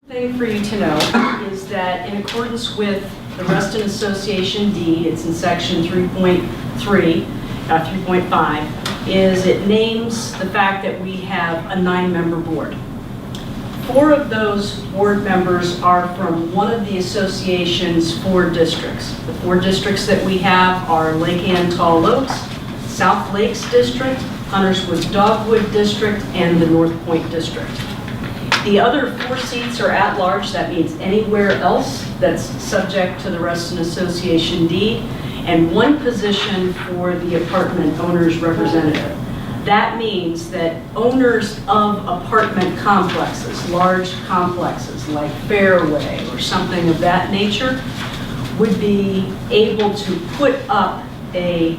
Thing for you to know is that in accordance with the Reston Association deed, it's in section 3.5, is it names the fact that we have a 9-member board. 4 of those board members are from one of the association's 4 districts. The 4 districts that we have are Lake Ann Tall Oaks, South Lakes District, Hunters Woods Dogwood District, and the North Point District. The other 4 seats are at large. That means anywhere else that's subject to the Reston Association deed, and 1 position for the apartment owner's representative. That means that owners of apartment complexes, large complexes like Fairway or something of that nature, would be able to put up a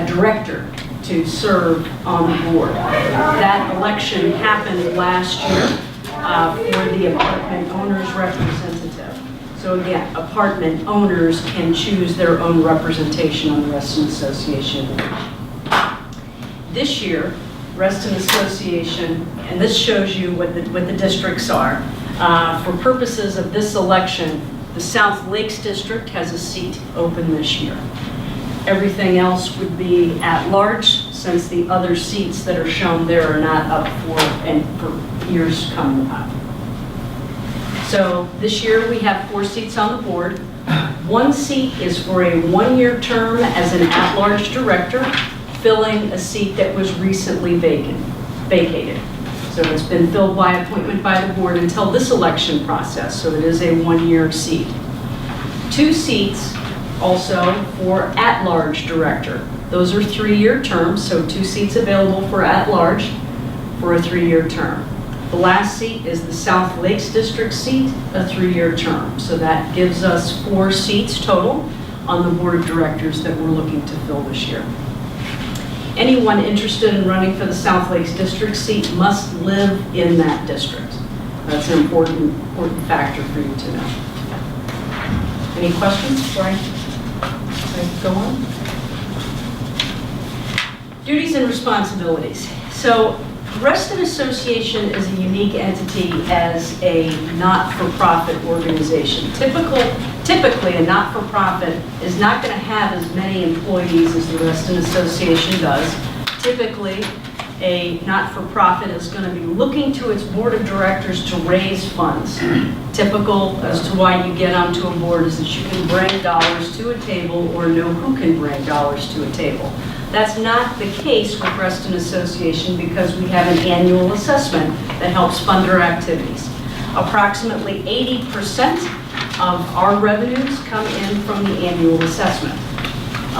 director to serve on the board. That election happened last year for the apartment owner's representative. So again, apartment owners can choose their own representation on the Reston Association board. This year, Reston Association, and this shows you what the districts are. For purposes of this election, the South Lakes District has a seat open this year. Everything else would be at large, since the other seats that are shown there are not up for years coming up. So this year we have 4 seats on the board. 1 seat is for a 1-year term as an at-large director, filling a seat that was recently vacated. So it's been filled by appointment by the board until this election process, so it is a 1-year seat. 2 seats also for at-large director. Those are 3-year terms, so 2 seats available for at-large for a 3-year term. The last seat is the South Lakes District seat, a 3-year term. So that gives us 4 seats total on the board of directors that we're looking to fill this year. Anyone interested in running for the South Lakes District seat must live in that district. That's an important factor for you to know. Any questions before I go on? Duties and responsibilities. So Reston Association is a unique entity as a not-for-profit organization. Typically, a not-for-profit is not going to have as many employees as the Reston Association does. Typically, a not-for-profit is going to be looking to its board of directors to raise funds. Typical as to why you get onto a board is that you can bring dollars to a table or know who can bring dollars to a table. That's not the case with Reston Association because we have an annual assessment that helps fund our activities. Approximately 80% of our revenues come in from the annual assessment.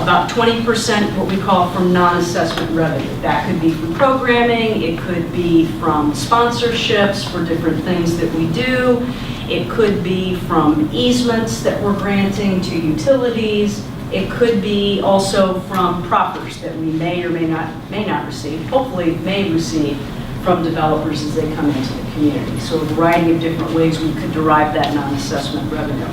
About 20% what we call from non-assessment revenue. That could be from programming, it could be from sponsorships for different things that we do, it could be from easements that we're granting to utilities, it could be also from proffers that we may or may not receive, hopefully may receive from developers as they come into the community. So a variety of different ways we could derive that non-assessment revenue.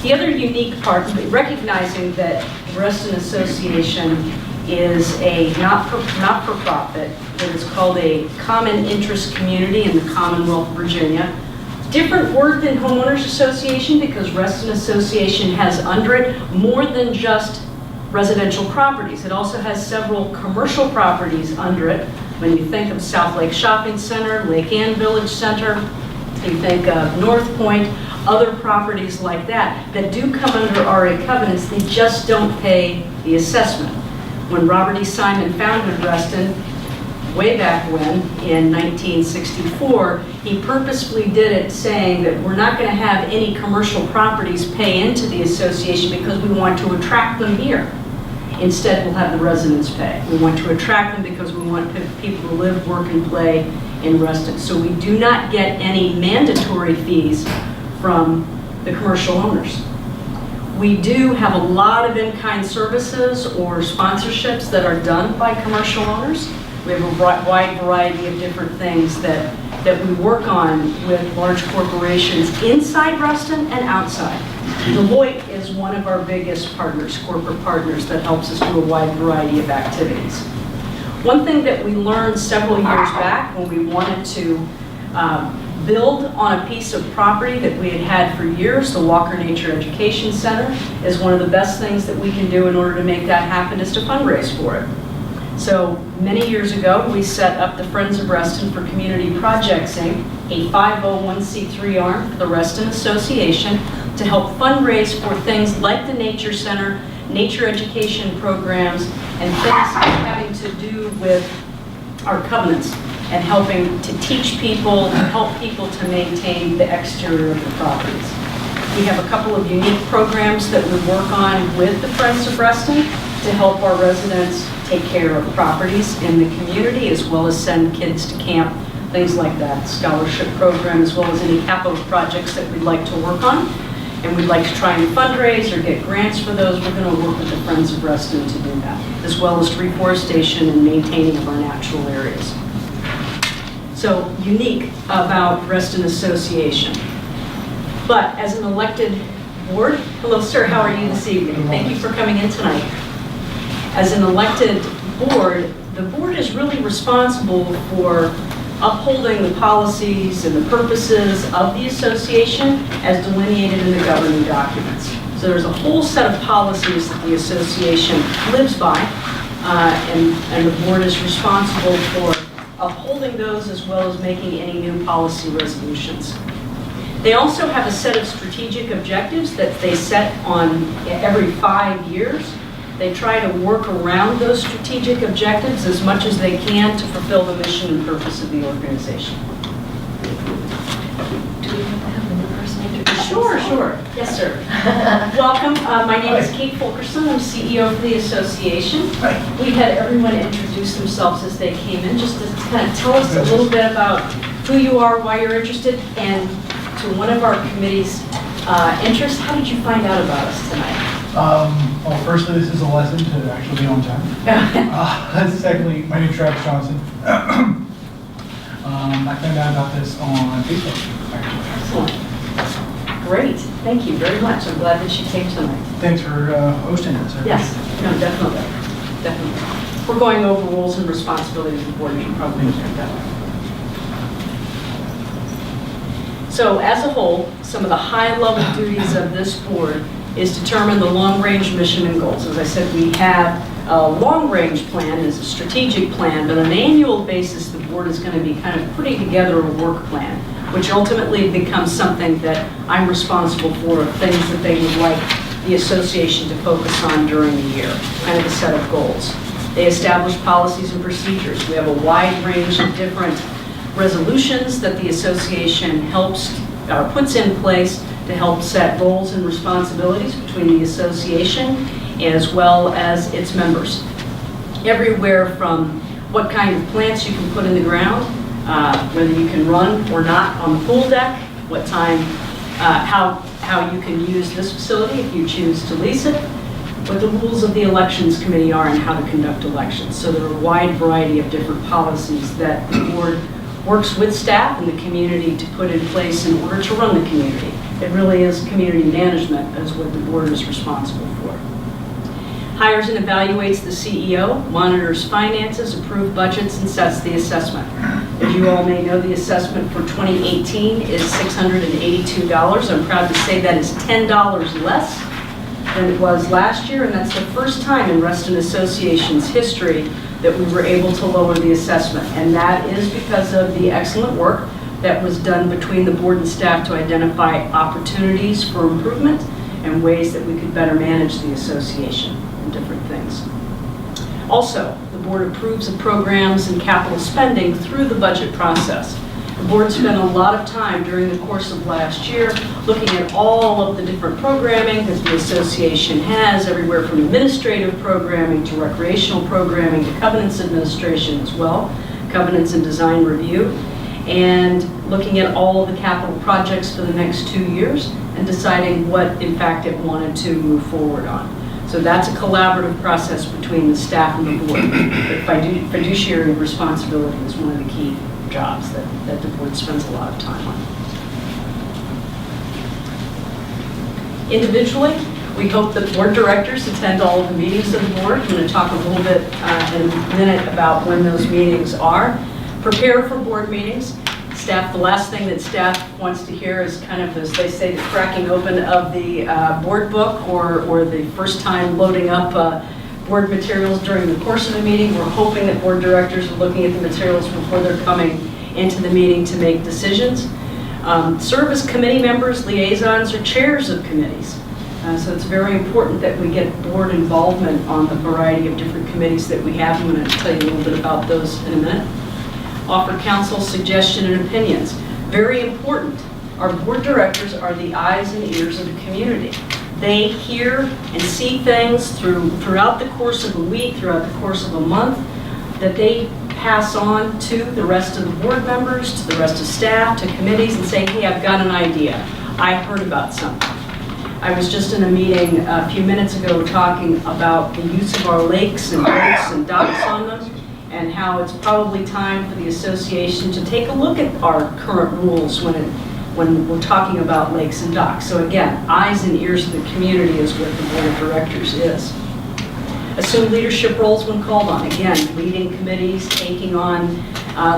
The other unique part, recognizing that the Reston Association is a not-for-profit that is called a common interest community in the Commonwealth of Virginia. Different word than Homeowners Association because Reston Association has under it more than just residential properties. It also has several commercial properties under it. When you think of South Lake Shopping Center, Lake Ann Village Center, you think of North Point, other properties like that do come under RA covenants, they just don't pay the assessment. When Robert E. Simon founded Reston, way back when, in 1964, he purposefully did it saying that we're not going to have any commercial properties pay into the association because we want to attract them here. Instead, we'll have the residents pay. We want to attract them because we want people to live, work, and play in Reston. So we do not get any mandatory fees from the commercial owners. We do have a lot of in-kind services or sponsorships that are done by commercial owners. We have a wide variety of different things that we work on with large corporations inside Reston and outside. Deloitte is one of our biggest partners, corporate partners, that helps us do a wide variety of activities. One thing that we learned several years back when we wanted to build on a piece of property that we had had for years. The Walker Nature Education Center is one of the best things that we can do in order to make that happen, is to fundraise for it. So many years ago, we set up the Friends of Reston for Community Projects, Inc., a 501c3 arm for the Reston Association, to help fundraise for things like the Nature Center, nature education programs, and things having to do with our covenants and helping to teach people, help people to maintain the exterior of the properties. We have a couple of unique programs that we work on with the Friends of Reston to help our residents take care of properties in the community, as well as send kids to camp, things like that. Scholarship program, as well as any capital projects that we'd like to work on. And we'd like to try and fundraise or get grants for those. We're going to work with the Friends of Reston to do that, as well as reforestation and maintaining of our natural areas. So unique about Reston Association. But as an elected board, hello sir, how are you this evening? Thank you for coming in tonight. As an elected board, the board is really responsible for upholding the policies and the purposes of the association as delineated in the governing documents. So there's a whole set of policies that the association lives by, and the board is responsible for upholding those as well as making any new policy resolutions. They also have a set of strategic objectives that they set on every 5 years. They try to work around those strategic objectives as much as they can to fulfill the mission and purpose of the organization. Do we have to have the new person introduce? Sure. Yes, sir. Welcome. My name is Kate Fulkerson. I'm CEO of the association. We had everyone introduce themselves as they came in, just to kind of tell us a little bit about who you are, why you're interested, and to one of our committee's interests. How did you find out about us tonight? Well, firstly, this is a lesson to actually be on time. Secondly, my name is Travis Johnson. I found out about this on Facebook, actually. Excellent. Great. Thank you very much. I'm glad that you came tonight. Thanks for hosting this. Yes. No, definitely. Definitely. We're going over roles and responsibilities of the board. You should probably look at that. So as a whole, some of the high-level duties of this board is determine the long-range mission and goals. As I said, we have a long-range plan as a strategic plan, but on an annual basis, the board is going to be kind of putting together a work plan, which ultimately becomes something that I'm responsible for, things that they would like the association to focus on during the year, kind of a set of goals. They establish policies and procedures. We have a wide range of different resolutions that the association puts in place to help set roles and responsibilities between the association as well as its members. Everywhere from what kind of plants you can put in the ground, whether you can run or not on the pool deck, what time, how you can use this facility if you choose to lease it, what the rules of the elections committee are and how to conduct elections. So there are a wide variety of different policies that the board works with staff and the community to put in place in order to run the community. It really is community management as what the board is responsible for. Hires and evaluates the CEO, monitors finances, approves budgets, and sets the assessment. As you all may know, the assessment for 2018 is $682. I'm proud to say that is $10 less than it was last year, and that's the first time in Reston Association's history that we were able to lower the assessment. And that is because of the excellent work that was done between the board and staff to identify opportunities for improvement and ways that we could better manage the association and different things. Also, the board approves of programs and capital spending through the budget process. The board spent a lot of time during the course of last year looking at all of the different programming that the association has, everywhere from administrative programming to recreational programming to covenants administration as well, covenants and design review, and looking at all of the capital projects for the next 2 years and deciding what, in fact, it wanted to move forward on. So that's a collaborative process between the staff and the board. But fiduciary responsibility is one of the key jobs that the board spends a lot of time on. Individually, we hope that board directors attend all of the meetings of the board. I'm going to talk a little bit in a minute about when those meetings are. Prepare for board meetings. Staff, the last thing that staff wants to hear is kind of, as they say, the cracking open of the board book or the first time loading up board materials during the course of the meeting. We're hoping that board directors are looking at the materials before they're coming into the meeting to make decisions. Serve as committee members, liaisons, or chairs of committees. So it's very important that we get board involvement on the variety of different committees that we have. I'm going to tell you a little bit about those in a minute. Offer counsel, suggestion, and opinions. Very important. Our board directors are the eyes and ears of the community. They hear and see things throughout the course of a week, throughout the course of a month, that they pass on to the rest of the board members, to the rest of staff, to committees, and say, hey, I've got an idea. I heard about something. I was just in a meeting a few minutes ago talking about the use of our lakes and boats and docks on them, and how it's probably time for the association to take a look at our current rules when we're talking about lakes and docks. So again, eyes and ears of the community is what the board of directors is. Assume leadership roles when called on. Again, leading committees, taking on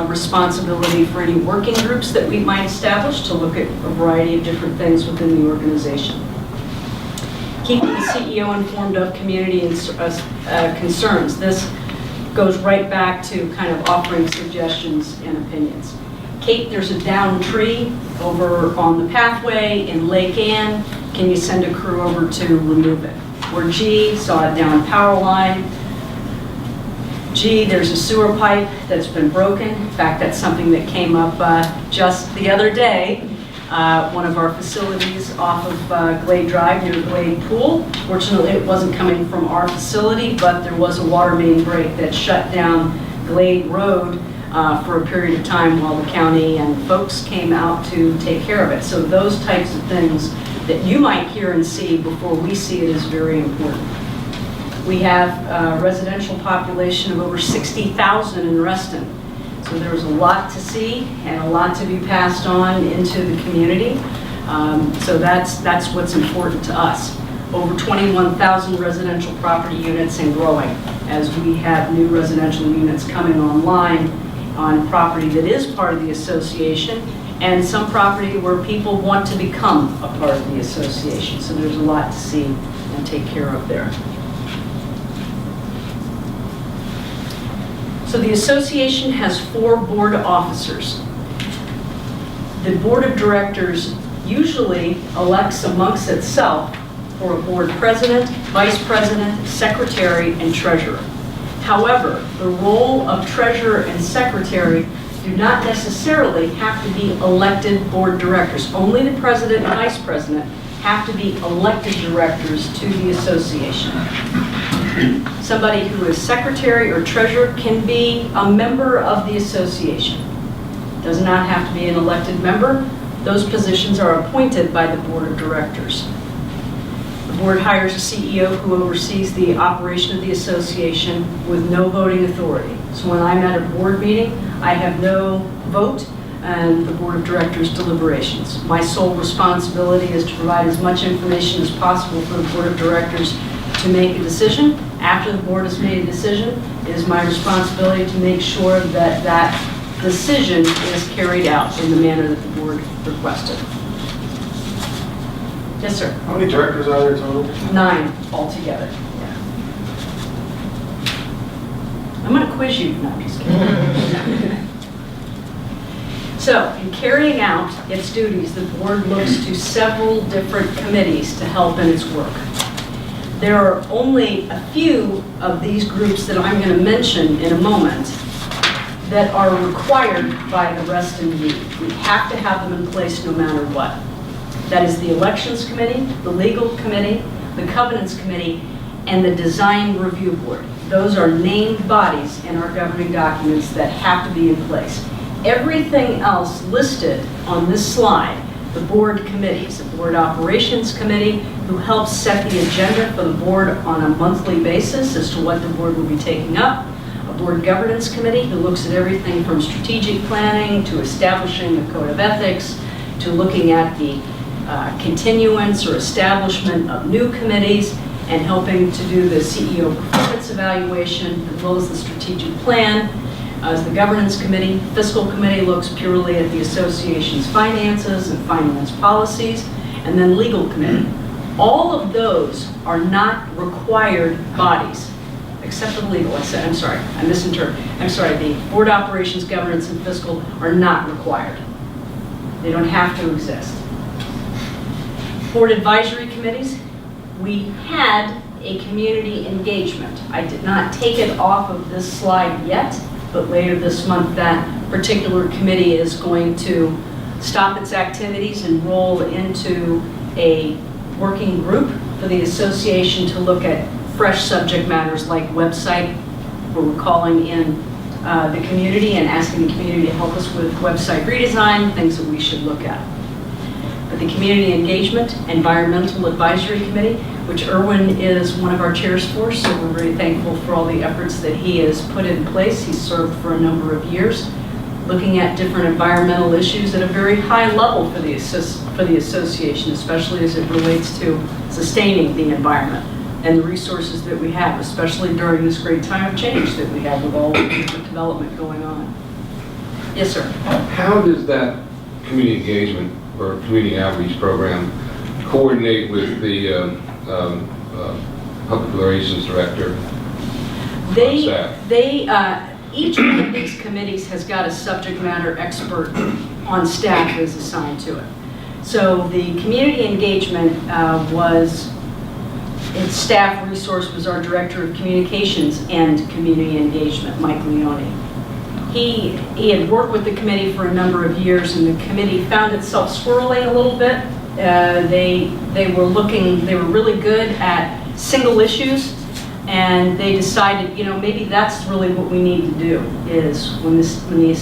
responsibility for any working groups that we might establish to look at a variety of different things within the organization. Keeping the CEO informed of community concerns. This goes right back to kind of offering suggestions and opinions. Kate, there's a downed tree over on the pathway in Lake Ann. Can you send a crew over to remove it? Or G, saw a downed power line. G, there's a sewer pipe that's been broken. In fact, that's something that came up just the other day. One of our facilities off of Glade Drive near the Glade Pool. Fortunately, it wasn't coming from our facility, but there was a water main break that shut down Glade Road for a period of time while the county and folks came out to take care of it. So those types of things that you might hear and see before we see it is very important. We have a residential population of over 60,000 in Reston. So there's a lot to see and a lot to be passed on into the community. So that's what's important to us. Over 21,000 residential property units and growing as we have new residential units coming online on property that is part of the association and some property where people want to become a part of the association. So there's a lot to see and take care of there. So the association has 4 board officers. The board of directors usually elects amongst itself for a board president, vice president, secretary, and treasurer. However, the role of treasurer and secretary do not necessarily have to be elected board directors. Only the president and vice president have to be elected directors to the association. Somebody who is secretary or treasurer can be a member of the association. Does not have to be an elected member. Those positions are appointed by the board of directors. The board hires a CEO who oversees the operation of the association with no voting authority. So when I'm at a board meeting, I have no vote and the board of directors deliberations. My sole responsibility is to provide as much information as possible for the board of directors to make a decision. After the board has made a decision, it is my responsibility to make sure that that decision is carried out in the manner that the board requested. Yes, sir. How many directors are there total? 9 altogether. Yeah. I'm going to quiz you. No, I'm just kidding. So, in carrying out its duties, the board looks to several different committees to help in its work. There are only a few of these groups that I'm going to mention in a moment that are required by the Reston League. We have to have them in place no matter what. That is the Elections Committee, the Legal Committee, the Covenants Committee, and the Design Review Board. Those are named bodies in our governing documents that have to be in place. Everything else listed on this slide, the board committees, the Board Operations Committee, who helps set the agenda for the board on a monthly basis as to what the board will be taking up, a Board Governance Committee who looks at everything from strategic planning to establishing the Code of Ethics to looking at the continuance or establishment of new committees and helping to do the CEO performance evaluation as well as the strategic plan. As the governance committee, fiscal committee looks purely at the association's finances and finance policies, and then legal committee. All of those are not required bodies, except for legal. I'm sorry, I misinterpreted. I'm sorry, the board operations, governance, and fiscal are not required. They don't have to exist. Board advisory committees, we had a community engagement. I did not take it off of this slide yet, but later this month that particular committee is going to stop its activities and roll into a working group for the association to look at fresh subject matters like website, where we're calling in the community and asking the community to help us with website redesign, things that we should look at. But the Community Engagement Environmental Advisory Committee, which Erwin is one of our chairs for, so we're very thankful for all the efforts that he has put in place. He's served for a number of years, looking at different environmental issues at a very high level for the association, especially as it relates to sustaining the environment and the resources that we have, especially during this great time of change that we have with all the different development going on. Yes, sir. How does that community engagement or community outreach program coordinate with the public relations director on staff? Each one of these committees has got a subject matter expert on staff who is assigned to it. So the community engagement its staff resource was our Director of Communications and Community Engagement, Mike Leone. He had worked with the committee for a number of years, and the committee found itself swirling a little bit. They were really good at single issues, and they decided, maybe that's really what we need to do, is when the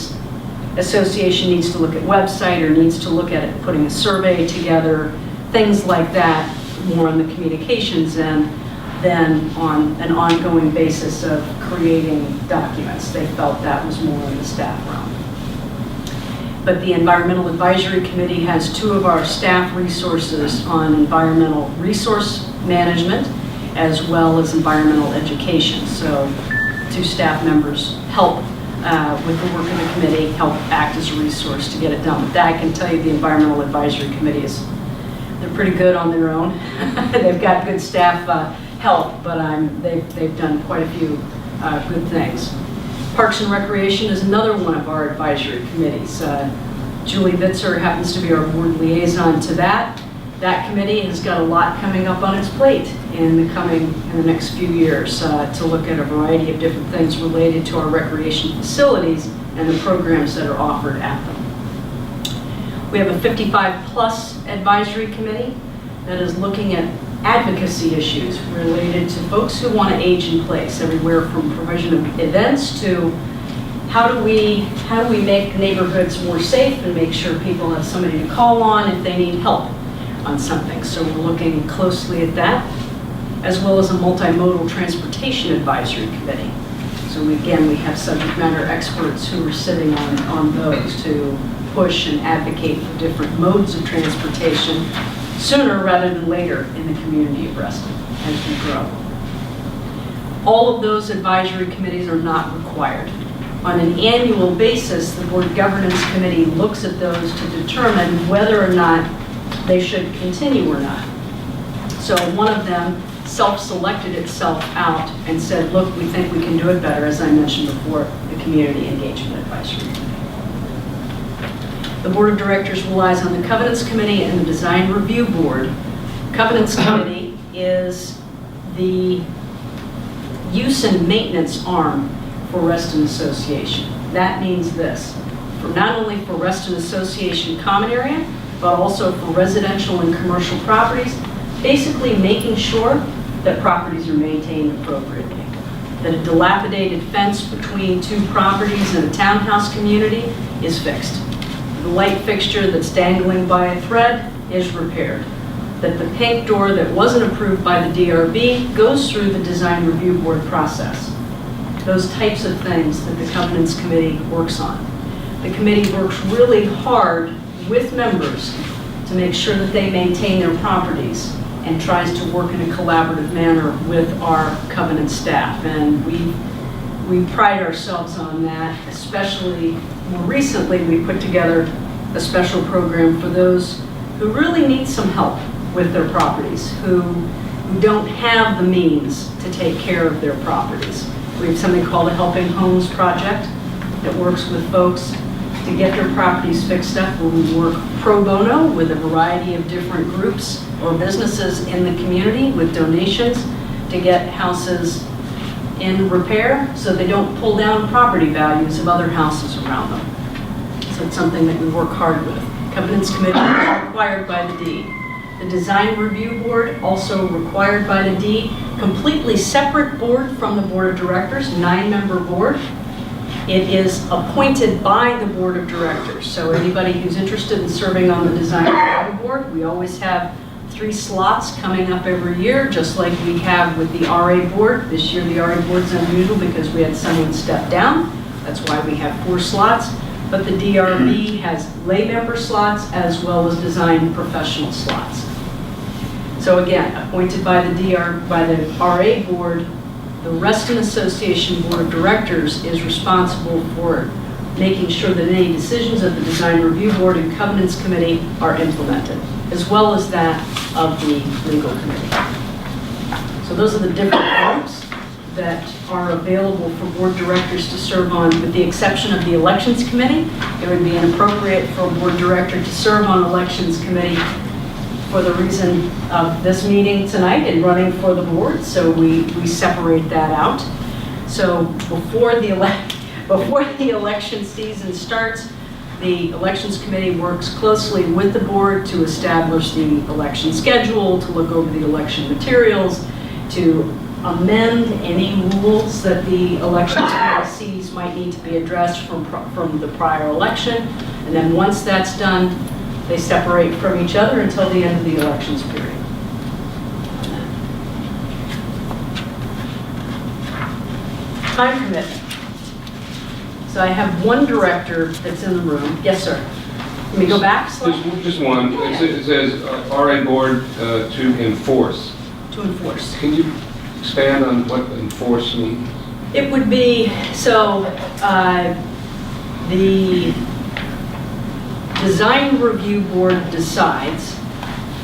association needs to look at website or needs to look at it, putting a survey together, things like that, more on the communications end than on an ongoing basis of creating documents. They felt that was more in the staff realm. But the Environmental Advisory Committee has two of our staff resources on environmental resource management as well as environmental education. So two staff members help with the work of the committee, help act as a resource to get it done. But that I can tell you the Environmental Advisory Committee they're pretty good on their own. They've got good staff help, but they've done quite a few good things. Parks and Recreation is another one of our advisory committees. Julie Bitzer happens to be our board liaison to that. That committee has got a lot coming up on its plate in the next few years to look at a variety of different things related to our recreation facilities and the programs that are offered at them. We have a 55-plus advisory committee that is looking at advocacy issues related to folks who want to age in place, everywhere from provision of events to how do we make neighborhoods more safe and make sure people have somebody to call on if they need help on something. So we're looking closely at that, as well as a multimodal transportation advisory committee. So we have subject matter experts who are sitting on those to push and advocate for different modes of transportation sooner rather than later in the community of Reston as we grow. All of those advisory committees are not required. On an annual basis, the Board Governance Committee looks at those to determine whether or not they should continue or not. So one of them self-selected itself out and said, look, we think we can do it better, as I mentioned before, the Community Engagement Advisory Committee. The Board of Directors relies on the Covenants Committee and the Design Review Board. Covenants Committee is the use and maintenance arm for Reston Association. That means this, not only for Reston Association common area, but also for residential and commercial properties, basically making sure that properties are maintained appropriately, that a dilapidated fence between two properties in a townhouse community is fixed. The light fixture that's dangling by a thread is repaired. That the pink door that wasn't approved by the DRB goes through the Design Review Board process. Those types of things that the Covenants Committee works on. The committee works really hard with members to make sure that they maintain their properties and tries to work in a collaborative manner with our Covenant staff. And we pride ourselves on that, especially more recently, we put together a special program for those who really need some help with their properties, who don't have the means to take care of their properties. We have something called a Helping Homes Project that works with folks to get their properties fixed up, where we work pro bono with a variety of different groups or businesses in the community with donations to get houses in repair so they don't pull down property values of other houses around them. So it's something that we work hard with. Covenants Committee is required by the deed. The Design Review Board, also required by the deed, completely separate board from the Board of Directors, 9-member board. It is appointed by the Board of Directors. So anybody who's interested in serving on the Design Review Board, we always have 3 slots coming up every year, just like we have with the RA Board. This year the RA Board's unusual because we had someone step down. That's why we have 4 slots. But the DRB has lay member slots as well as design professional slots. So again, appointed by the RA Board, the Reston Association Board of Directors is responsible for making sure that any decisions of the Design Review Board and Covenants Committee are implemented, as well as that of the Legal Committee. So those are the different groups that are available for board directors to serve on, with the exception of the Elections Committee. It would be inappropriate for a board director to serve on Elections Committee for the reason of this meeting tonight and running for the board, so we separate that out. So before the election season starts, the Elections Committee works closely with the board to establish the election schedule, to look over the election materials, to amend any rules that the election committee sees might need to be addressed from the prior election. And then once that's done, they separate from each other until the end of the elections period. Time commitment. So I have one director that's in the room. Yes, sir. Can we go back? Just one. It says RA Board to enforce. To enforce. Can you expand on what enforce means? It would be, so the Design Review Board decides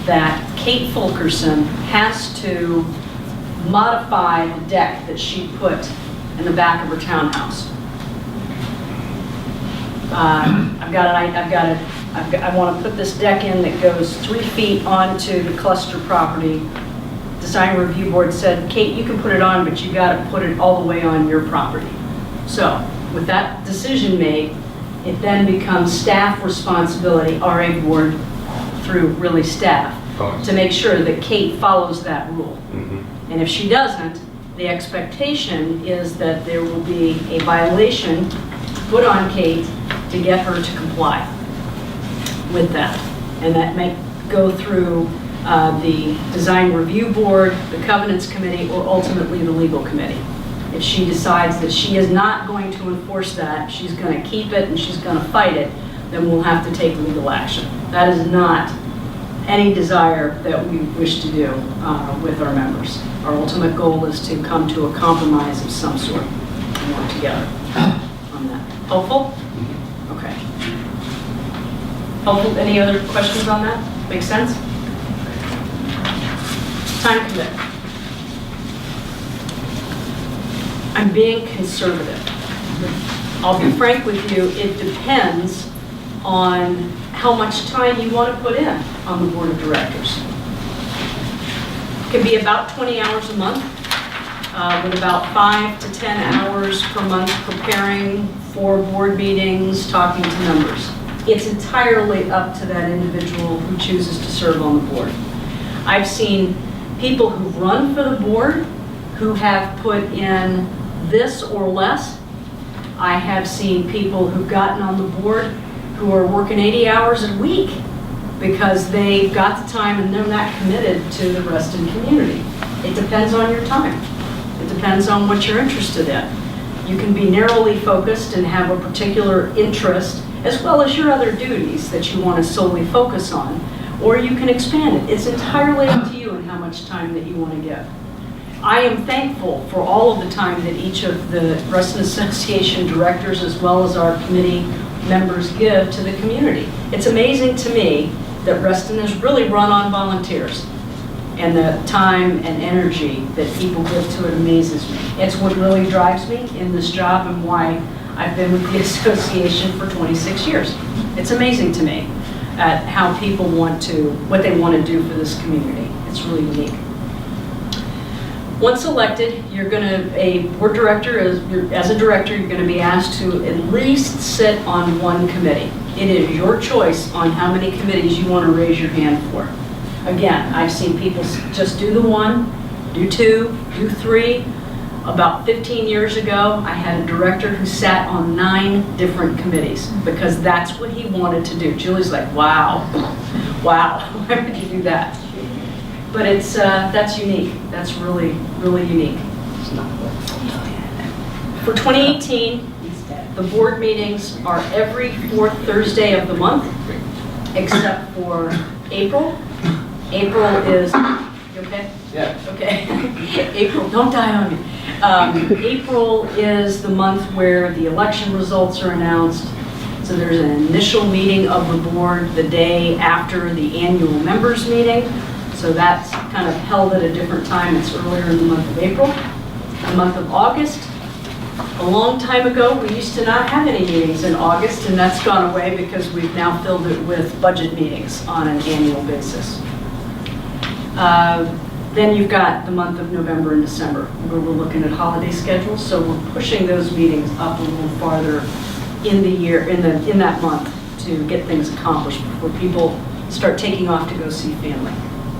that Kate Fulkerson has to modify the deck that she put in the back of her townhouse. I want to put this deck in that goes 3 feet onto the cluster property. Design Review Board said, Kate, you can put it on, but you got to put it all the way on your property. So with that decision made, it then becomes staff responsibility, RA Board through really staff, to make sure that Kate follows that rule. Mm-hmm. And if she doesn't, the expectation is that there will be a violation put on Kate to get her to comply with that. And that may go through the Design Review Board, the Covenants Committee, or ultimately the Legal Committee. If she decides that she is not going to enforce that, she's going to keep it and she's going to fight it, then we'll have to take legal action. That is not any desire that we wish to do with our members. Our ultimate goal is to come to a compromise of some sort and work together on that. Helpful? Okay. Helpful? Any other questions on that? Make sense? Time commitment. I'm being conservative. I'll be frank with you, it depends on how much time you want to put in on the board of directors. It can be about 20 hours a month, with about 5 to 10 hours per month preparing for board meetings, talking to members. It's entirely up to that individual who chooses to serve on the board. I've seen people who run for the board who have put in this or less. I have seen people who've gotten on the board who are working 80 hours a week because they've got the time and they're not committed to the Reston community. It depends on your time. It depends on what you're interested in. You can be narrowly focused and have a particular interest as well as your other duties that you want to solely focus on, or you can expand it. It's entirely up to you and how much time that you want to give. I am thankful for all of the time that each of the Reston Association directors as well as our committee members give to the community. It's amazing to me that Reston is really run on volunteers, and the time and energy that people give to it amazes me. It's what really drives me in this job and why I've been with the association for 26 years. It's amazing to me at how people what they want to do for this community. It's really unique. Once elected, a board director, as a director, you're going to be asked to at least sit on one committee. It is your choice on how many committees you want to raise your hand for. Again, I've seen people just do the one, do two, do three. About 15 years ago, I had a director who sat on 9 different committees because that's what he wanted to do. Julie's like, wow, why would you do that? But that's unique. That's really, really unique. For 2018, the board meetings are every 4th Thursday of the month, except for April. April is, you okay? Yeah. Okay. April, don't die on me. April is the month where the election results are announced. So there's an initial meeting of the board the day after the annual members meeting. So that's kind of held at a different time. It's earlier in the month of April. The month of August, a long time ago, we used to not have any meetings in August, and that's gone away because we've now filled it with budget meetings on an annual basis. Then you've got the month of November and December, where we're looking at holiday schedules, so we're pushing those meetings up a little farther in the year, in that month, to get things accomplished before people start taking off to go see family.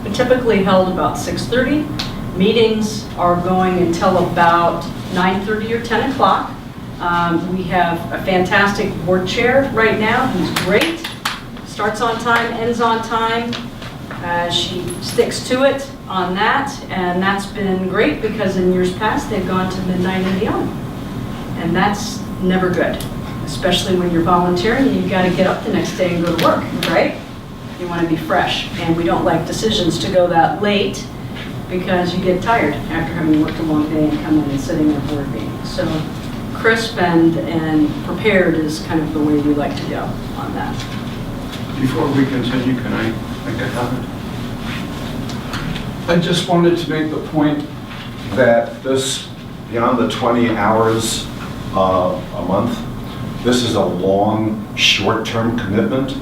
They're typically held about 6:30. Meetings are going until about 9:30 or 10 o'clock. We have a fantastic board chair right now who's great. Starts on time, ends on time. She sticks to it on that, and that's been great because in years past they've gone to midnight and beyond. And that's never good, especially when you're volunteering and you've got to get up the next day and go to work, right? You want to be fresh, and we don't like decisions to go that late because you get tired after having worked a long day and come in and sitting in a board meeting. So crisp and prepared is kind of the way we like to go on that. Before we continue, can I make a comment? I just wanted to make the point that this, beyond the 20 hours a month, this is a long, short-term commitment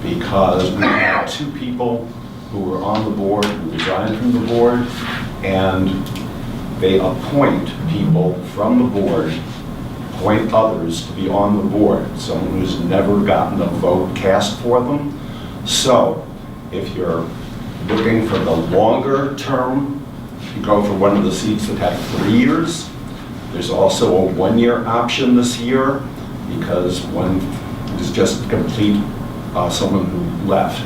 because we have 2 people who were on the board, who resigned from the board, and they appoint people from the board, appoint others to be on the board, someone who's never gotten a vote cast for them. So if you're looking for the longer term, you go for one of the seats that have 3 years. There's also a 1-year option this year because one is just complete someone who left.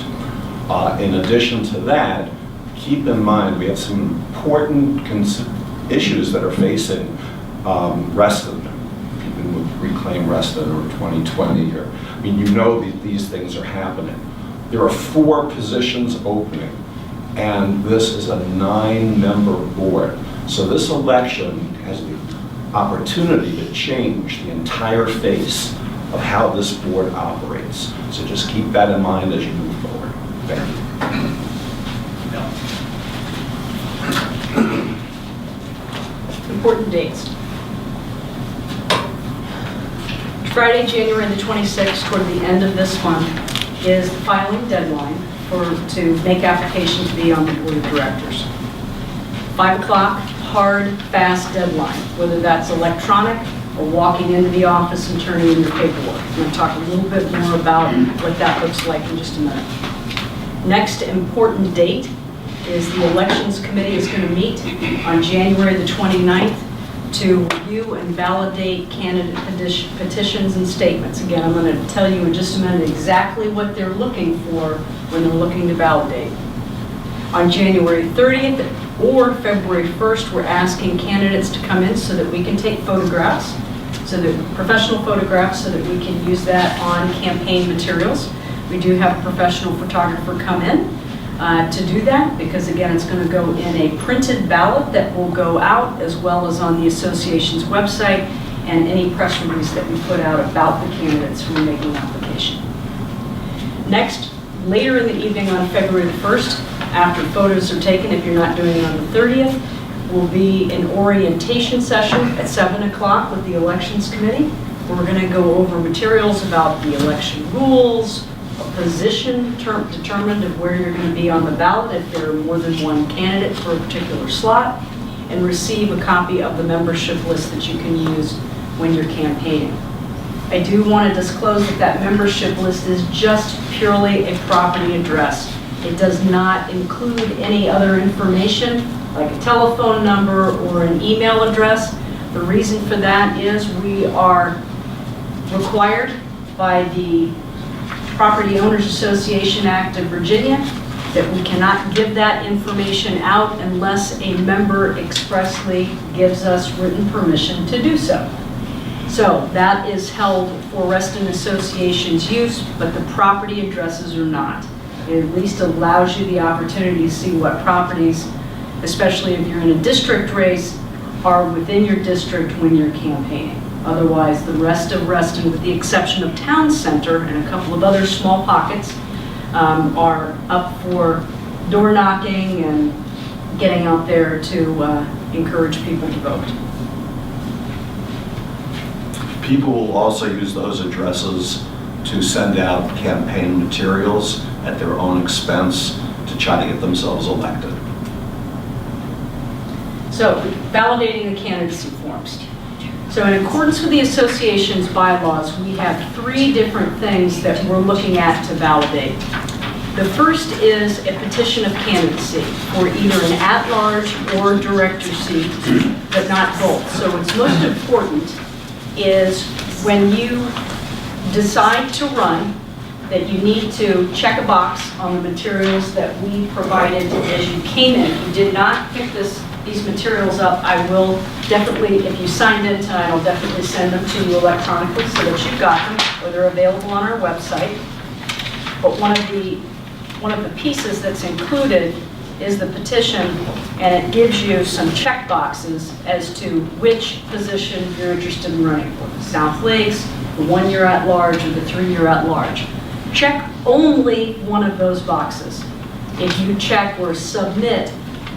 In addition to that, keep in mind we have some important issues that are facing Reston, even with Reclaim Reston or 2020 here. I mean, you know these things are happening. There are 4 positions opening, and this is a 9-member board. So this election has the opportunity to change the entire face of how this board operates. So just keep that in mind as you move forward. Thank you. Important dates. Friday, January the 26th, toward the end of this month, is the filing deadline to make application to be on the board of directors. 5 o'clock, hard, fast deadline, whether that's electronic or walking into the office and turning in your paperwork. I'm going to talk a little bit more about what that looks like in just a minute. Next important date is the Elections Committee is going to meet on January the 29th to review and validate candidate petitions and statements. Again, I'm going to tell you in just a minute exactly what they're looking for when they're looking to validate. On January 30th or February 1st, we're asking candidates to come in so that we can take photographs, so that professional photographs, so that we can use that on campaign materials. We do have a professional photographer come in. to do that, because again, it's going to go in a printed ballot that will go out, as well as on the association's website and any press release that we put out about the candidates who are making application. Next, later in the evening on February the 1st, after photos are taken, if you're not doing it on the 30th, will be an orientation session at 7 o'clock with the Elections Committee. We're going to go over materials about the election rules, a position determined of where you're going to be on the ballot if there are more than one candidate for a particular slot, and receive a copy of the membership list that you can use when you're campaigning. I do want to disclose that that membership list is just purely a property address. It does not include any other information like a telephone number or an email address. The reason for that is we are required by the Property Owners Association Act of Virginia that we cannot give that information out unless a member expressly gives us written permission to do so. So that is held for Reston Association's use, but the property addresses are not. It at least allows you the opportunity to see what properties, especially if you're in a district race, are within your district when you're campaigning. Otherwise, the rest of Reston, with the exception of Town Center and a couple of other small pockets, are up for door knocking and getting out there to encourage people to vote. People will also use those addresses to send out campaign materials at their own expense to try to get themselves elected. So, validating the candidacy forms. So in accordance with the association's bylaws, we have 3 different things that we're looking at to validate. The first is a petition of candidacy for either an at-large or director seat, but not both. So what's most important is when you decide to run, that you need to check a box on the materials that we provided as you came in. If you did not pick these materials up, I will definitely, if you signed in tonight, I'll definitely send them to you electronically so that you've got them, or they're available on our website. But one of the pieces that's included is the petition, and it gives you some check boxes as to which position you're interested in running for. The South Lakes, the 1-year at large, or the 3-year at large. Check only one of those boxes. If you check or submit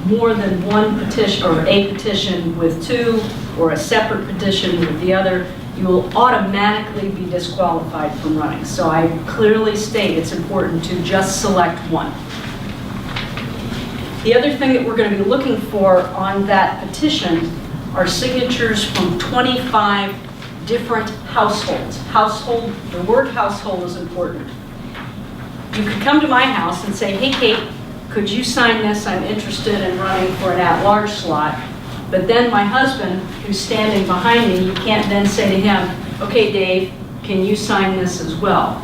more than one petition, or a petition with 2, or a separate petition with the other, you will automatically be disqualified from running. So I clearly state it's important to just select one. The other thing that we're going to be looking for on that petition are signatures from 25 different households. Household, the word household is important. You could come to my house and say, hey Kate, could you sign this? I'm interested in running for an at-large slot. But then my husband, who's standing behind me, you can't then say to him, okay Dave, can you sign this as well?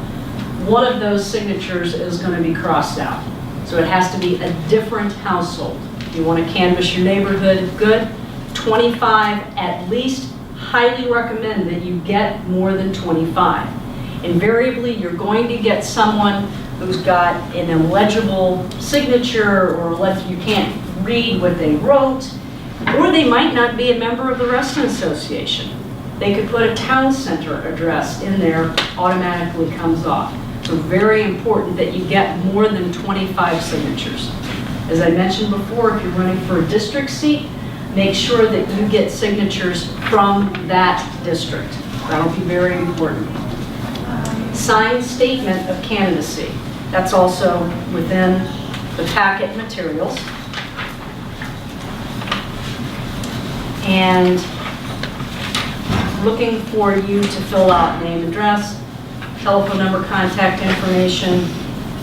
One of those signatures is going to be crossed out. So it has to be a different household. If you want to canvass your neighborhood, good. 25 at least. Highly recommend that you get more than 25. Invariably, you're going to get someone who's got an illegible signature, or you can't read what they wrote, or they might not be a member of the Reston Association. They could put a town center address in there, automatically comes off. So very important that you get more than 25 signatures. As I mentioned before, if you're running for a district seat, make sure that you get signatures from that district. That'll be very important. Signed statement of candidacy. That's also within the packet materials. And looking for you to fill out name, address, telephone number, contact information,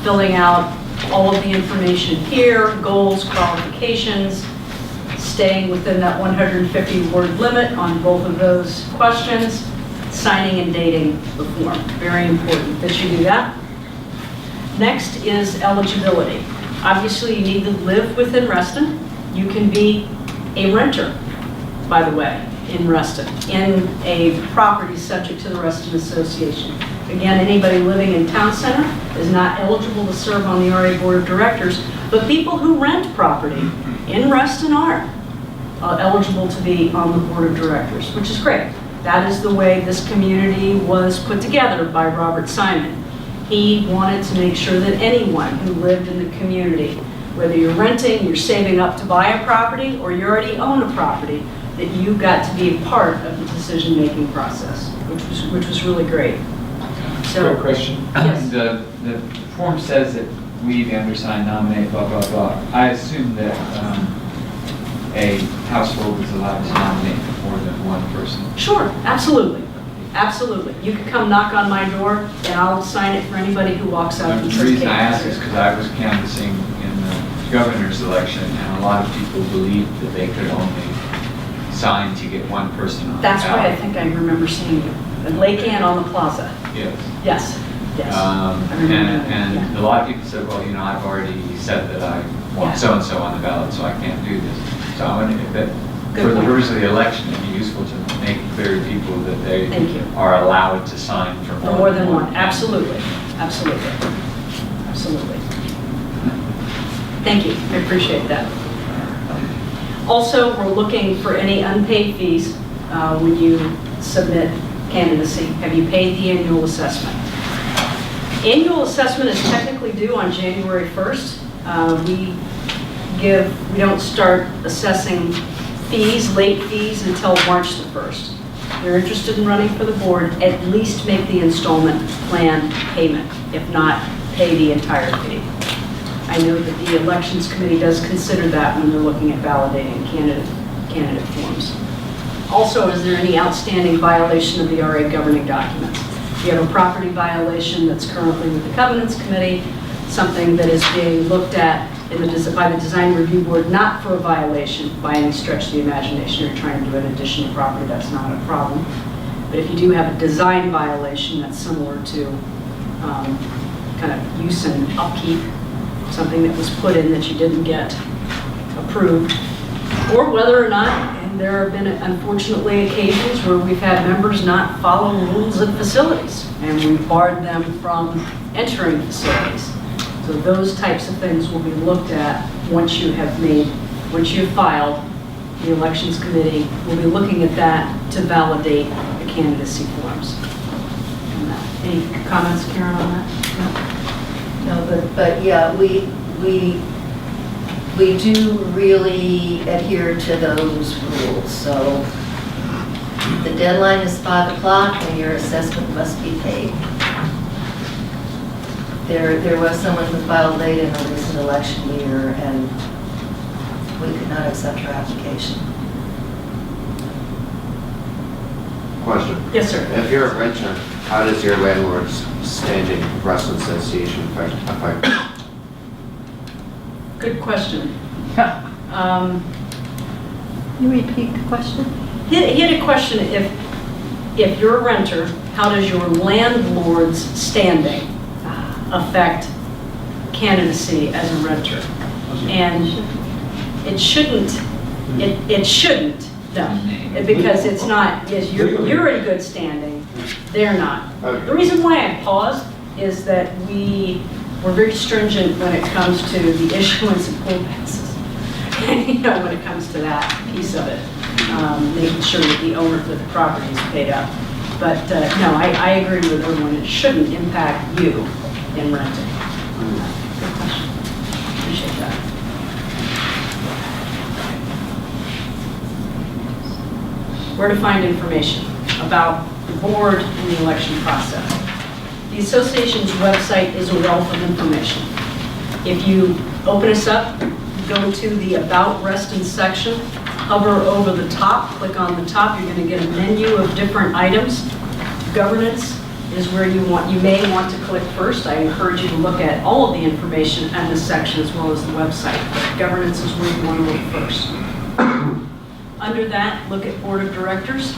filling out all of the information here, goals, qualifications, staying within that 150-word limit on both of those questions, signing and dating the form. Very important that you do that. Next is eligibility. Obviously, you need to live within Reston. You can be a renter, by the way. in Reston, in a property subject to the Reston Association. Again, anybody living in Town Center is not eligible to serve on the RA Board of Directors, but people who rent property in Reston are eligible to be on the Board of Directors, which is great. That is the way this community was put together by Robert Simon. He wanted to make sure that anyone who lived in the community, whether you're renting, you're saving up to buy a property, or you already own a property, that you got to be a part of the decision-making process, which was really great. So, Quick question. Yes. The form says that we, the undersigned, nominate, blah, blah, blah. I assume that a household is allowed to nominate more than one person. Sure, absolutely. Absolutely. You can come knock on my door, and I'll sign it for anybody who walks out. The reason I ask is because I was canvassing in the governor's election, and a lot of people believed that they could only sign to get one person on the That's why I ballot. think I remember seeing you at Lake Ann on the plaza. Yes. Yes, yes. I remember that, And yeah. a lot of people said, well, you know, I've already said that I Yeah. want so-and-so on the ballot, so I can't do this. So I wonder if that, Good for the point. purpose of the election, it'd be useful to make clear to people that they Thank you. are allowed to sign for For more than one, absolutely, absolutely, absolutely. Thank you, I appreciate that. Also, we're looking for any unpaid fees when you submit candidacy. Have you paid the annual assessment? Annual assessment is technically due on January 1st. We don't start assessing fees, late fees, until March the 1st. If you're interested in running for the board, at least make the installment plan payment. If not, pay the entire fee. I know that the Elections Committee does consider that when they're looking at validating candidate forms. Also, is there any outstanding violation of the RA governing documents? If you have a property violation that's currently with the Covenants Committee, something that is being looked at by the Design Review Board, not for a violation by any stretch of the imagination, you're trying to do an addition to property, that's not a problem. But if you do have a design violation that's similar to kind of use and upkeep, something that was put in that you didn't get approved, or whether or not, and there have been unfortunately occasions where we've had members not follow rules of facilities, and we've barred them from entering facilities. So those types of things will be looked at once you've filed. The Elections Committee will be looking at that to validate the candidacy forms. Any comments, Karen, on that? No, but yeah, we do really adhere to those rules. So the deadline is 5 o'clock and your assessment must be paid. There was someone who filed late in a recent election year, and we could not accept her application. Question. Yes, sir. If you're a renter, how does your landlord's standing Russell Association affect? Good question. You repeat the question? He had a question, if you're a renter, how does your landlord's standing affect candidacy as a renter? And it shouldn't, no, because it's not, yes, you're in good standing, they're not. Okay. The reason why I paused is that we're very stringent when it comes to the issuance of poll passes. You know, when it comes to that piece of it, making sure that the owner of the property is paid up. But no, I agree with everyone, it shouldn't impact you in renting. Good question. Appreciate that. Where to find information about the board and the election process. The association's website is a wealth of information. If you open us up, go to the About Reston section, hover over the top, click on the top, you're going to get a menu of different items. Governance is where you may want to click first. I encourage you to look at all of the information in this section as well as the website. But governance is where you want to look first. Under that, look at Board of Directors.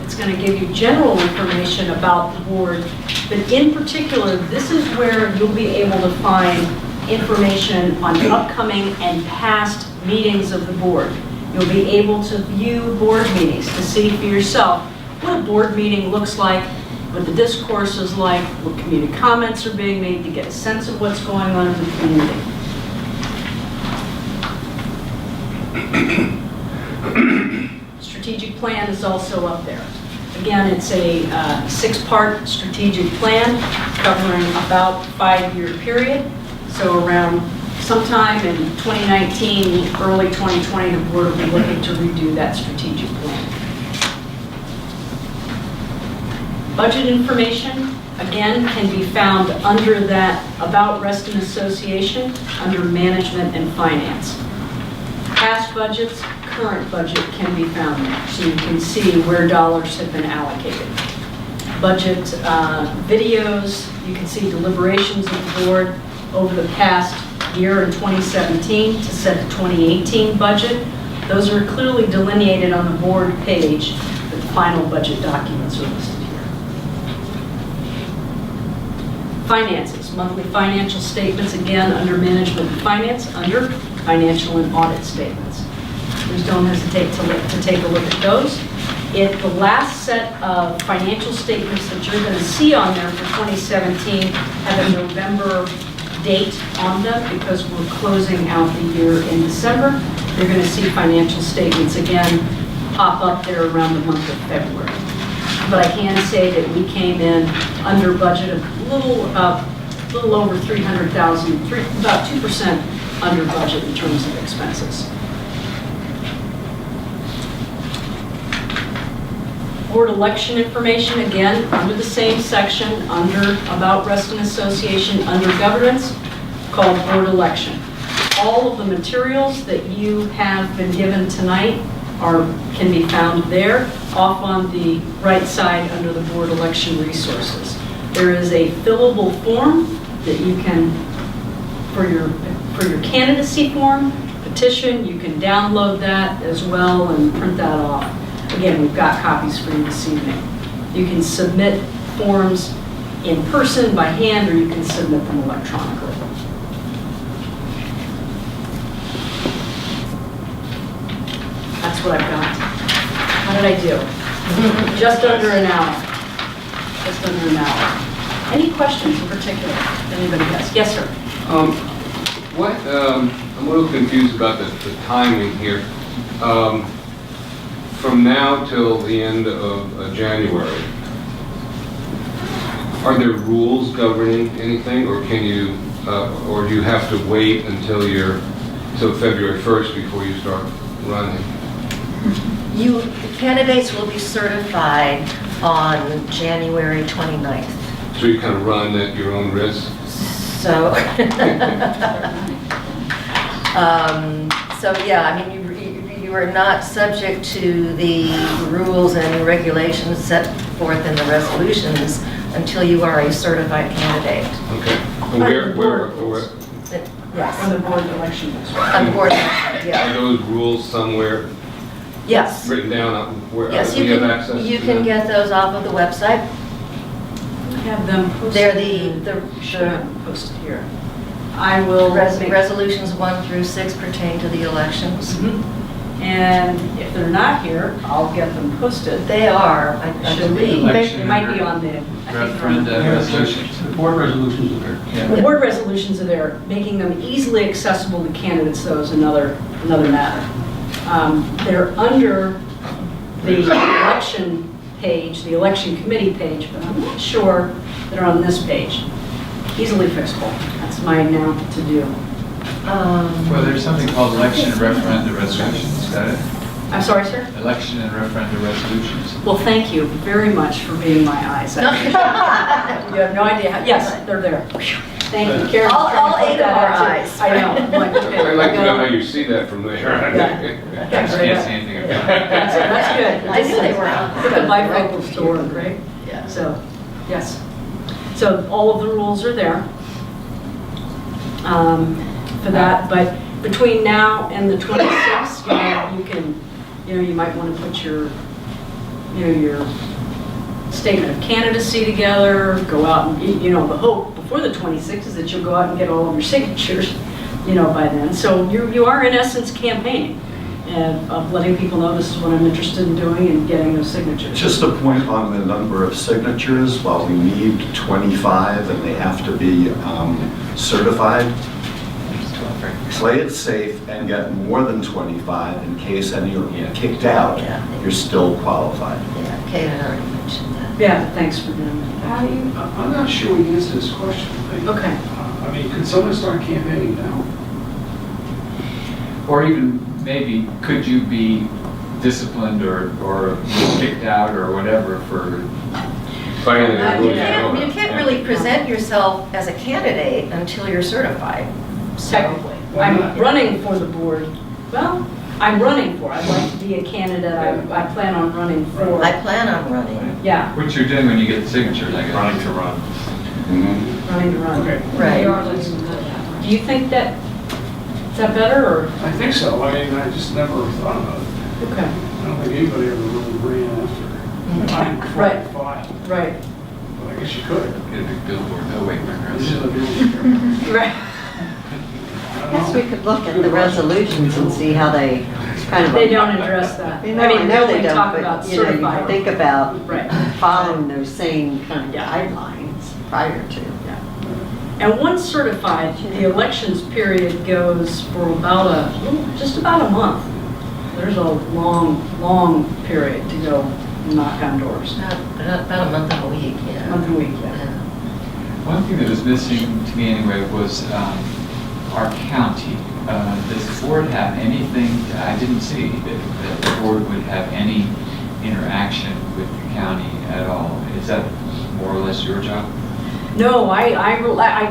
It's going to give you general information about the board, but in particular, this is where you'll be able to find information on upcoming and past meetings of the board. You'll be able to view board meetings to see for yourself what a board meeting looks like, what the discourse is like, what community comments are being made, to get a sense of what's going on in the community. Strategic plan is also up there. Again, it's a 6-part strategic plan covering about a 5-year period. So around sometime in 2019, early 2020, the board will be looking to redo that strategic plan. Budget information, again, can be found under that About Reston Association, under Management and Finance. Past budgets, current budget can be found there, so you can see where dollars have been allocated. Budget videos, you can see deliberations of the board over the past year in 2017 to set the 2018 budget. Those are clearly delineated on the board page, but the final budget documents are listed here. Finances, monthly financial statements, again, under Management and Finance, under Financial and Audit Statements. Please don't hesitate to take a look at those. The last set of financial statements that you're going to see on there for 2017 have a November date on them because we're closing out the year in December. You're going to see financial statements again pop up there around the month of February. But I can say that we came in under budget a little over $300,000, about 2% under budget in terms of expenses. Board election information, again, under the same section, under About Reston Association, under Governance, called Board Election. All of the materials that you have been given tonight can be found there, off on the right side under the Board Election Resources. There is a fillable form that you can, for your candidacy form, petition, you can download that as well and print that off. Again, we've got copies for you this evening. You can submit forms in person, by hand, or you can submit them electronically. That's what I've got. How did I do? Just under an hour. Just under an hour. Any questions in particular? Anybody has? Yes, sir. I'm a little confused about the timing here. From now till the end of January, are there rules governing anything, or can you, or do you have to wait until February 1st before you start running? The candidates will be certified on January 29th. So you kind of run at your own risk? So, yeah, I mean, you are not subject to the rules and regulations set forth in the resolutions until you are a certified candidate. Okay. Where? Yes. On the board election. On the board, yeah. Are those rules somewhere Yes. written down? Where Yes, do you have access you to can them? get those off of the website. Have them posted. They're Should have them posted here. I will make. Resolutions 1 through 6 pertain to the elections. Mhm. And if they're not here, I'll get them posted. They are, I Should believe. be. Election They might be under on the. I think they're on referenda the- resolutions. The board resolutions are there. Yeah. The board resolutions are there, making them easily accessible to candidates, though, is another matter. They're under the election page, the election committee page, but I'm not sure they're on this page. Easily fixable. That's mine now to do. Well, there's something called election and referenda resolutions, is that it? I'm sorry, sir? Election and referenda resolutions. Well, thank you very much for being my eyes. You have no idea how, yes, they're there. Thank you, Karen. All 8 of our eyes. I know. I'm like, okay, I'd like to know how you see that from there. I just can't say anything about it. That's good. I knew they were on. Put the bifocals to work, right? Yeah. So, yes. So all of the rules are there for that, but between now and the 26th, you might want to put your statement of candidacy together, go out and, the hope before the 26th is that you'll go out and get all of your signatures, by then. So you are in essence campaigning. and of letting people know this is what I'm interested in doing and getting those signatures. Just a point on the number of signatures, while we need 25 and they have to be certified, play it safe and get more than 25 in case any are kicked out, Yeah. you're still qualified. Yeah, Kate had already mentioned that. Yeah, but thanks for doing that. How do you, I'm not sure we answered this question. Okay. I mean, could someone start campaigning now? Or even maybe, could you be disciplined or kicked out or whatever for, Finding the rules. You can't really present yourself as a candidate until you're certified. Technically, Why I'm not? running for the board. Well, I'm running for, I'd like to be a candidate, I plan on running for. I plan on running. Yeah, what you're doing when you get the signatures, I guess? Running to run. running to run. Okay. Right. Do you think that, is that better, or? I think so. I mean, I just never thought about it. Okay, I don't think anybody ever really ran after time before Right. the file. right, But I guess you could. Get a big billboard, oh wait, my This is girl. a real- right. I don't Guess know. we could look at the resolutions and see how they kind of. They don't address that. You know, I know only they don't, talk about but, you know, you certified. think about Right. following those same kind of Yeah. guidelines prior to. And once certified, the elections period goes for about just about a month. There's a long period to go knock on doors. About a month and a week, yeah. Month and a week, yeah. Yeah. One thing that was missing to me anyway was our county. Does the board have anything, I didn't see that the board would have any interaction with the county at all. Is that more or less your job? No,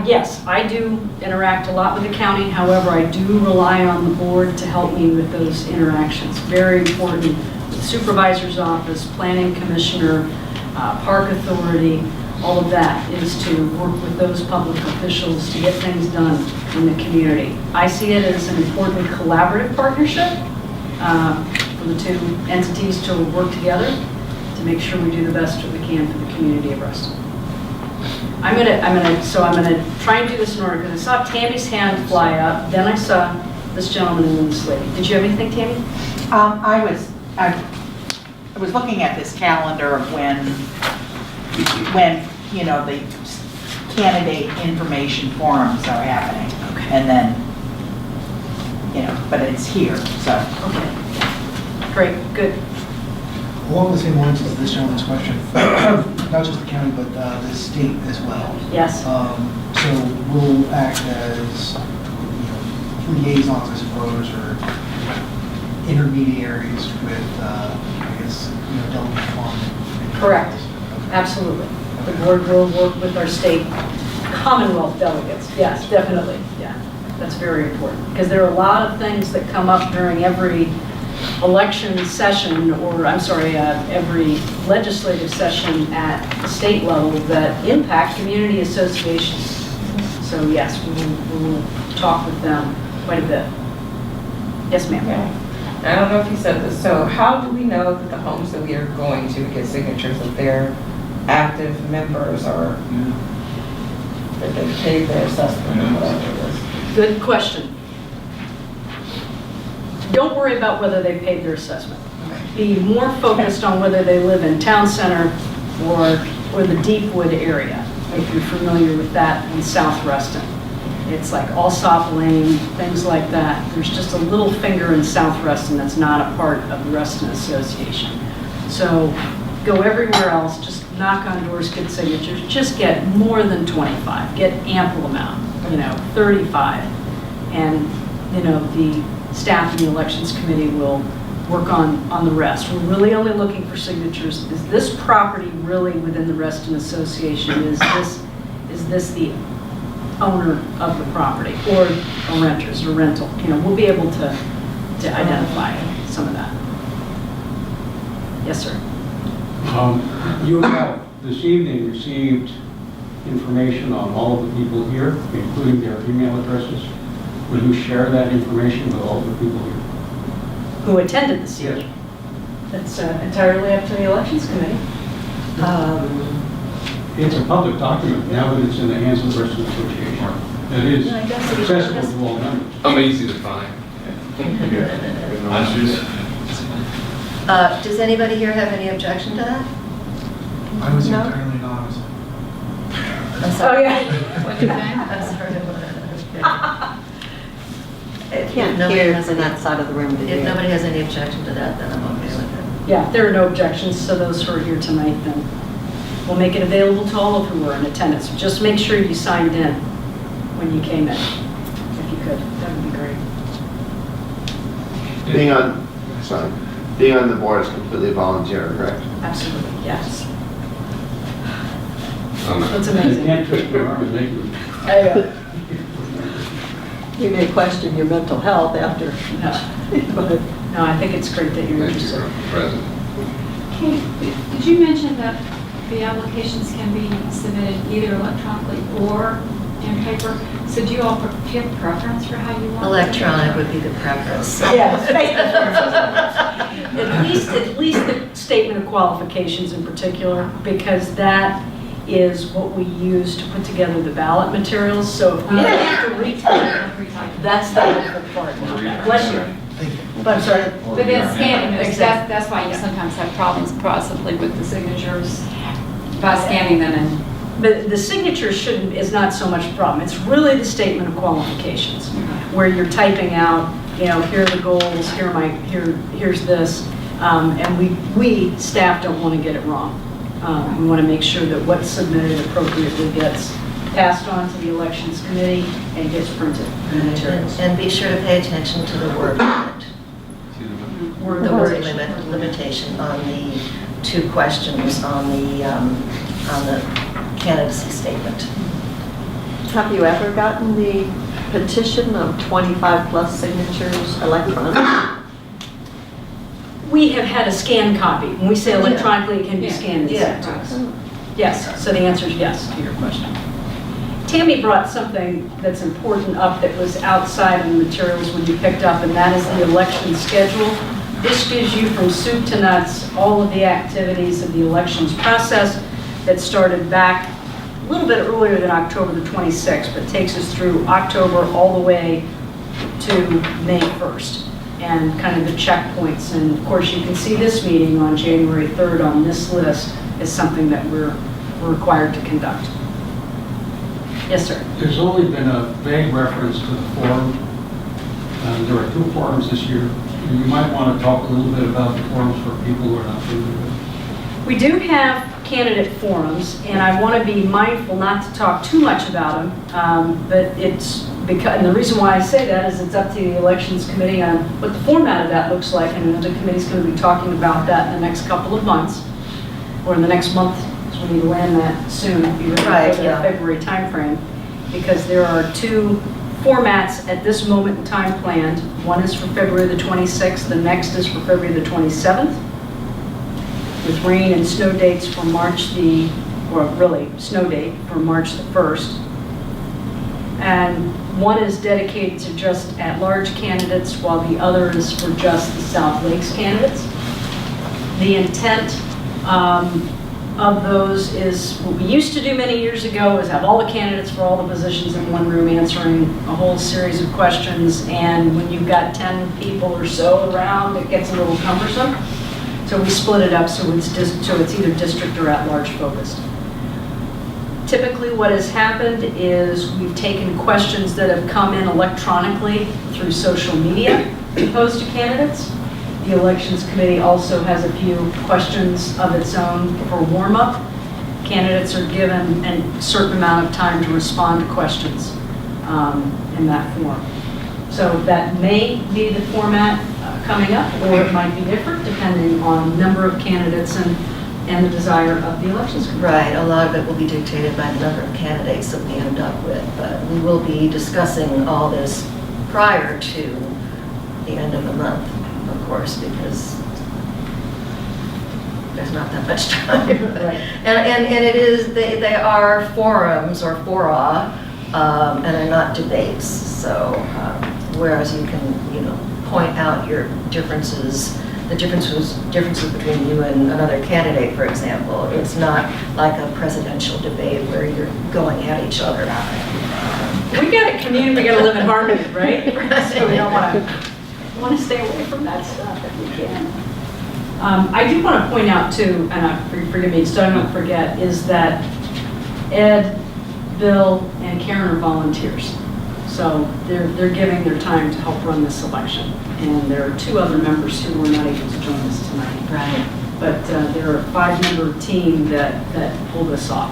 yes, I do interact a lot with the county. However, I do rely on the board to help me with those interactions. Very important. The supervisor's office, planning commissioner, park authority, all of that is to work with those public officials to get things done in the community. I see it as an important collaborative partnership for the two entities to work together to make sure we do the best that we can for the community of Reston. I'm gonna try and do this in order, because I saw Tammy's hand fly up, then I saw this gentleman and then this lady. Did you have anything, Tammy? I was looking at this calendar of when, you know, the candidate information forums are happening. Okay. And then, you know, but it's here, so. Okay. Great, good. Along the same lines as this gentleman's question, not just the county, but the state as well. Yes. So we'll act as, you know, liaisons, I suppose, or intermediaries with, I guess, you know, delegate on. Correct. Absolutely. The board will work with our state Commonwealth delegates. Yes, definitely. Yeah, that's very important, because there are a lot of things that come up during every election session, or I'm sorry, every legislative session at the state level that impact community associations. So yes, we will talk with them quite a bit. Yes, ma'am. Okay. I don't know if you said this, so how do we know that the homes that we are going to get signatures, that they're active members or that they paid their assessment or whatever it is? Good question. Don't worry about whether they paid their assessment. Be more focused on whether they live in town center or the Deepwood area, if you're familiar with that in South Reston. It's like Allsop Lane, things like that. There's just a little finger in South Reston that's not a part of the Reston Association. So go everywhere else, just knock on doors, get signatures, just get more than 25, get ample amount, 35. And, the staff and the elections committee will work on the rest. We're really only looking for signatures. Is this property really within the Reston Association? Is this the owner of the property, or a renters or rental? We'll be able to identify some of that. Yes, sir. You have this evening received information on all of the people here, including their email addresses. Will you share that information with all the people here? Who attended this year? That's entirely up to the elections committee. It's a public document now that it's in the hands of the Reston Association. It is Yeah, I guess it is. accessible to all members. I'm easy to find. Does anybody here have any objection to that? I was No. entirely anonymous. I'm sorry. Oh, yeah. What'd you say? I'm sorry. I can't hear from that side of the room to If hear. nobody has any objection to that, then I'm okay with it. Yeah, there are no objections to those who are here tonight, then we'll make it available to all of who are in attendance. Just make sure you signed in when you came in, if you could. That would be great. Being on the board is completely volunteer, correct? Absolutely, yes. That's You amazing. can't twist your arm and make you. You may question your mental health after. But No, I think it's great that you're Thank you, interested. President. Kate, did you mention that the applications can be submitted either electronically or in paper? So do you all have preference for how you want? Electronic would be the preference. Yes. At least the statement of qualifications in particular, because that is what we use to put together the ballot materials. So if we have to retype, that's the helpful part. Bless you. Thank you. But I'm sorry. But then scanning, Exactly. that's why you sometimes have problems possibly with the signatures by scanning them in. But the signature is not so much a problem. It's really the statement of qualifications, where you're typing out, here are the goals, here's this. And we, staff, don't want to get it wrong. We want to make sure that what's submitted appropriately gets passed on to the elections committee and gets printed in the materials. And be sure to pay attention to the word limit. The word limitation on the 2 questions on the candidacy statement. have you ever gotten the petition of 25 plus signatures electronically? We have had a scanned copy. When we say electronically, it can be scanned and sent to us. Yes, so the answer is yes to your question. Tammy brought something that's important up that was outside of the materials when you picked up, and that is the election schedule. This gives you from soup to nuts all of the activities of the elections process that started back a little bit earlier than October the 26th, but takes us through October all the way to May 1st, and kind of the checkpoints. And of course, you can see this meeting on January 3rd on this list is something that we're required to conduct. Yes, sir. There's only been a vague reference to the forum. There are 2 forums this year. You might want to talk a little bit about the forums for people who are not familiar with it. We do have candidate forums, and I want to be mindful not to talk too much about them, but it's because, and the reason why I say that is it's up to the elections committee on what the format of that looks like, and the committee's going to be talking about that in the next couple of months, or in the next month, because we need to land that soon, be ready for the February timeframe, because there are 2 formats at this moment in time planned. One is for February the 26th, the next is for February the 27th, with rain and snow dates for snow date for March the 1st. And one is dedicated to just at-large candidates, while the other is for just the South Lakes candidates. The intent of those is, what we used to do many years ago is have all the candidates for all the positions in one room answering a whole series of questions, and when you've got 10 people or so around, it gets a little cumbersome. So we split it up so it's either district or at-large focused. Typically what has happened is we've taken questions that have come in electronically through social media to pose to candidates. The Elections Committee also has a few questions of its own for warm-up. Candidates are given a certain amount of time to respond to questions in that form. So that may be the format coming up, or it might be different depending on number of candidates and the desire of the Elections Committee. Right, a lot of it will be dictated by the number of candidates that we end up with, but we will be discussing all this prior to the end of the month, of course, because there's not that much time. Right. And it is, they are forums or fora, and they're not debates. So whereas you can, point out your differences, the differences between you and another candidate, for example, it's not like a presidential debate where you're going at each other. We got to commune, we got to live in harmony, right? So we don't want to want to stay away from that stuff if you can. I do want to point out too, and forgive me, so I don't forget, is that Ed, Bill, and Karen are volunteers. So they're giving their time to help run this election. And there are 2 other members who were not able to join us tonight. Right. But they're a 5-member team that pulled this off.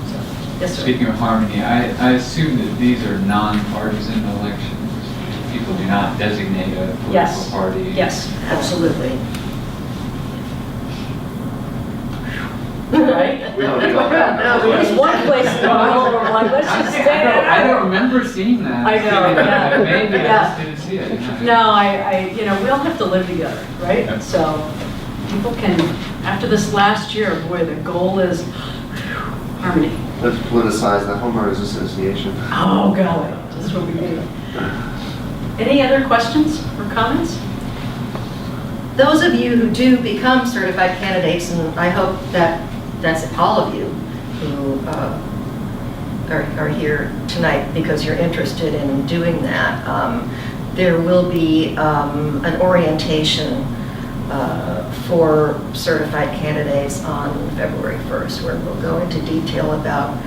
So, yes, sir. Speaking of harmony, I assume that these are nonpartisan elections. People do not designate a political Yes. party. Yes, absolutely. Right? We don't need all that. No, There's one place in the world where I'm like, let's just stay I out. don't remember seeing that. I know, yeah. Maybe I Yeah. just didn't see it. No, we all have to live together, right? Yeah. So people can, after this last year, boy, the goal is harmony. Let's politicize the homeowners association. Oh, golly, that's what we need. Any other questions or comments? Those of you who do become certified candidates, and I hope that that's all of you who are here tonight because you're interested in doing that, there will be an orientation for certified candidates on February 1st, where we'll go into detail about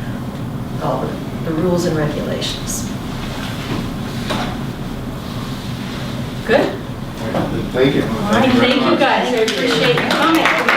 all the rules and regulations. Good? Thank you. All right, thank you guys. I appreciate you coming.